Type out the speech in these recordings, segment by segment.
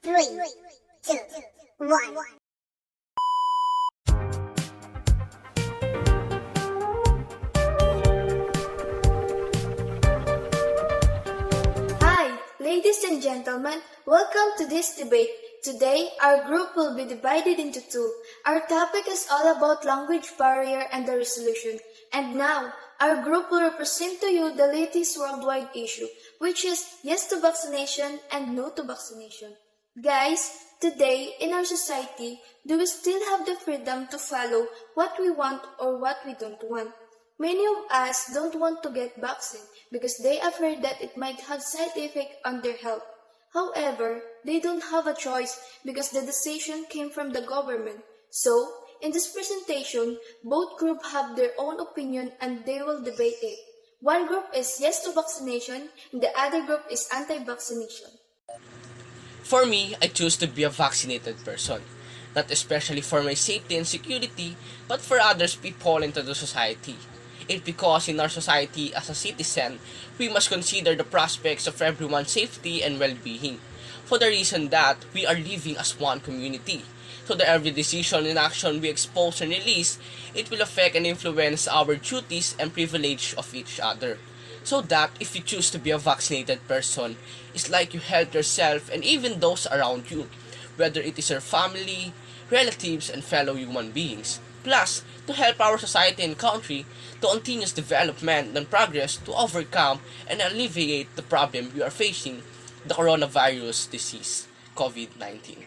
3, 2, 1. Hi, ladies and gentlemen, welcome to this debate. Today, our group will be divided into two. Our topic is all about language barrier and the resolution. And now, our group will represent to you the latest worldwide issue, which is yes to vaccination and no to vaccination. Guys, today in our society, do we still have the freedom to follow what we want or what we don't want? Many of us don't want to get vaccine because they are afraid that it might have side effects on their health. However, they don't have a choice because the decision came from the government. So, in this presentation, both groups have their own opinion and they will debate it. One group is yes to vaccination and the other group is anti-vaccination. For me, I choose to be a vaccinated person, not especially for my safety and security, but for others people into the society. It's because in our society as a citizen, we must consider the prospects of everyone's safety and well-being, for the reason that we are living as one community. So that every decision and action we expose and release, it will affect and influence our duties and privilege of each other. So that if you choose to be a vaccinated person, it's like you help yourself and even those around you, whether it is your family, relatives, and fellow human beings. Plus, to help our society and country to continuous development and progress to overcome and alleviate the problem we are facing, the coronavirus disease, COVID-19.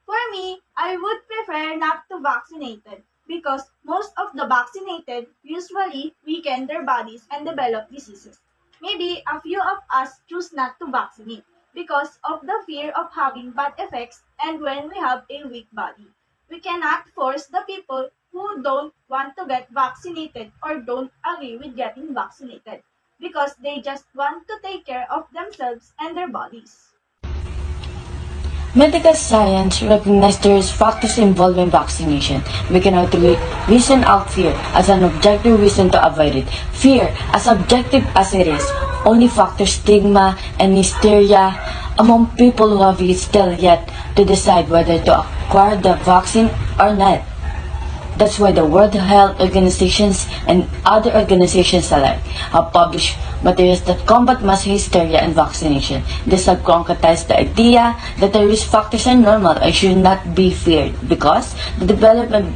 For me, I would prefer not to vaccinated because most of the vaccinated usually weaken their bodies and develop diseases. Maybe a few of us choose not to vaccinate because of the fear of having bad effects and when we have a weak body. We cannot force the people who don't want to get vaccinated or don't agree with getting vaccinated because they just want to take care of themselves and their bodies. Medical science recognizes there is factors involving vaccination. We cannot reason out fear as an objective reason to avoid it. Fear, as objective as it is, only factors stigma and hysteria among people who have still yet to decide whether to acquire the vaccine or not. That's why the World Health Organizations and other organizations alike have published materials that combat mass hysteria and vaccination. These have concretized the idea that the risk factors are normal and should not be feared because the development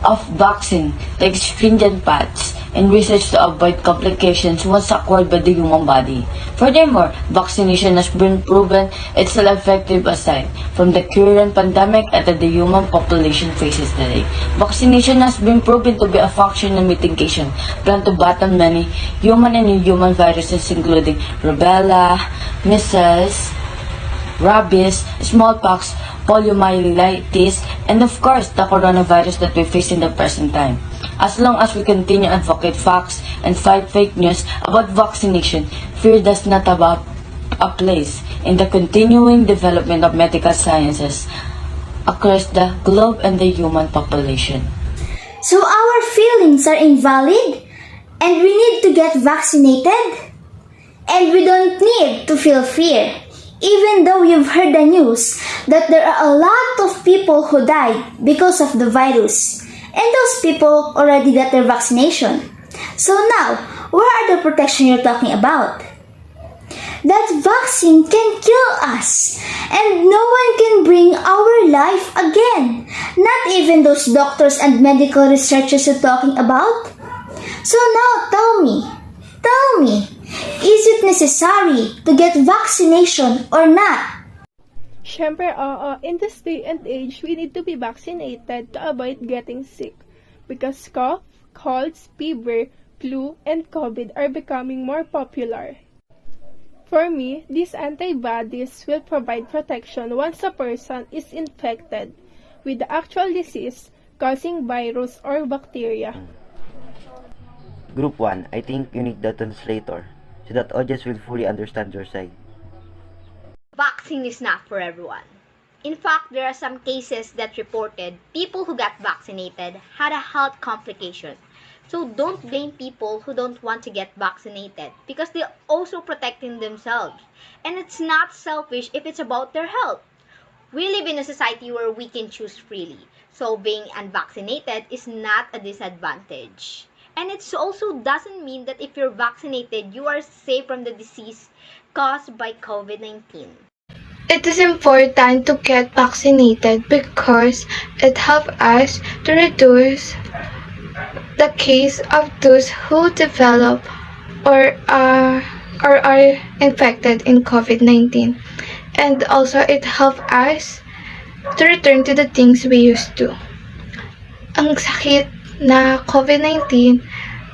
of vaccine takes stringent paths and research to avoid complications once acquired by the human body. Furthermore, vaccination has been proven it's still effective aside from the current pandemic that the human population faces today. Vaccination has been proven to be a functional mitigation plan to battle many human and inhuman viruses including rubella, measles, rabies, smallpox, poliomyelitis, and of course the coronavirus that we face in the present time. As long as we continue to advocate facts and fight fake news about vaccination, fear does not have a place in the continuing development of medical sciences across the globe and the human population. So our feelings are invalid and we need to get vaccinated? And we don't need to feel fear. Even though you've heard the news that there are a lot of people who died because of the virus, and those people already got their vaccination. So now, where are the protection you're talking about? That vaccine can kill us, and no one can bring our life again. Not even those doctors and medical researchers you're talking about. So now tell me, is it necessary to get vaccination or not? Siyempre, in this day and age, we need to be vaccinated to avoid getting sick because cough, colds, fever, flu, and COVID are becoming more popular. For me, these antibodies will provide protection once a person is infected with the actual disease causing virus or bacteria. Group 1, I think you need the translator so that audience will fully understand your side. Vaccine is not for everyone. In fact, there are some cases that reported people who got vaccinated had a health complication. So don't blame people who don't want to get vaccinated because they're also protecting themselves. And it's not selfish if it's about their health. We live in a society where we can choose freely, so being unvaccinated is not a disadvantage. And it also doesn't mean that if you're vaccinated, you are safe from the disease caused by COVID-19. It is important to get vaccinated because it helps us to reduce the case of those who develop or are infected in COVID-19. And also it helps us to return to the things we used to. Ang sakit na COVID-19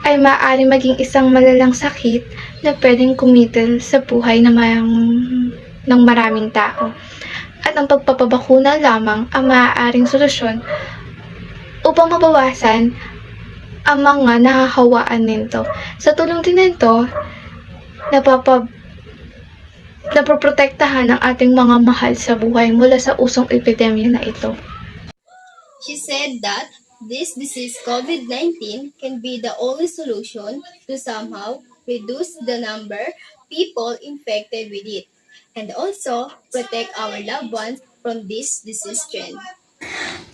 ay maaari maging isang malalang sakit na pwedeng kumitil sa buhay ng maraming tao. At ang pagpapabakuna lamang ang maaaring solusyon upang mabawasan ang mga nahahawaan nito. Sa tulong din nito, napoprotektahan ang ating mga mahal sa buhay mula sa usong epidemya na ito. She said that this disease COVID-19 can be the only solution to somehow reduce the number of people infected with it and also protect our loved ones from this disease trend.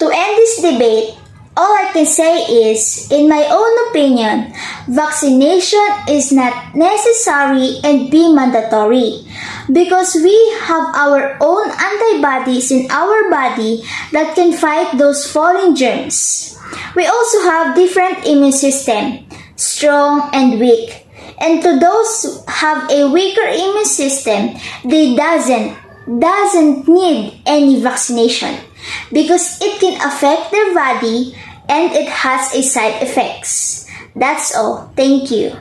To end this debate, all I can say is, in my own opinion, vaccination is not necessary and be mandatory because we have our own antibodies in our body that can fight those foreign germs. We also have different immune system, strong and weak. And to those who have a weaker immune system, they doesn't need any vaccination because it can affect their body and it has a side effects. That's all. Thank you.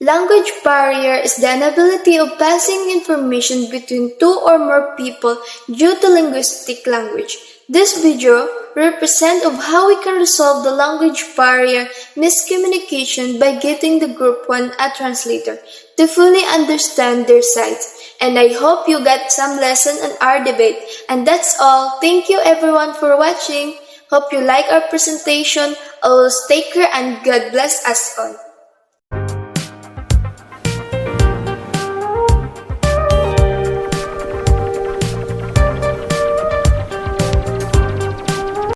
Language barrier is the inability of passing information between two or more people due to linguistic language. This video represents of how we can resolve the language barrier miscommunication by getting the group 1 a translator to fully understand their sides. And I hope you got some lesson on our debate. And that's all. Thank you everyone for watching. Hope you like our presentation. Always take care and God bless us all.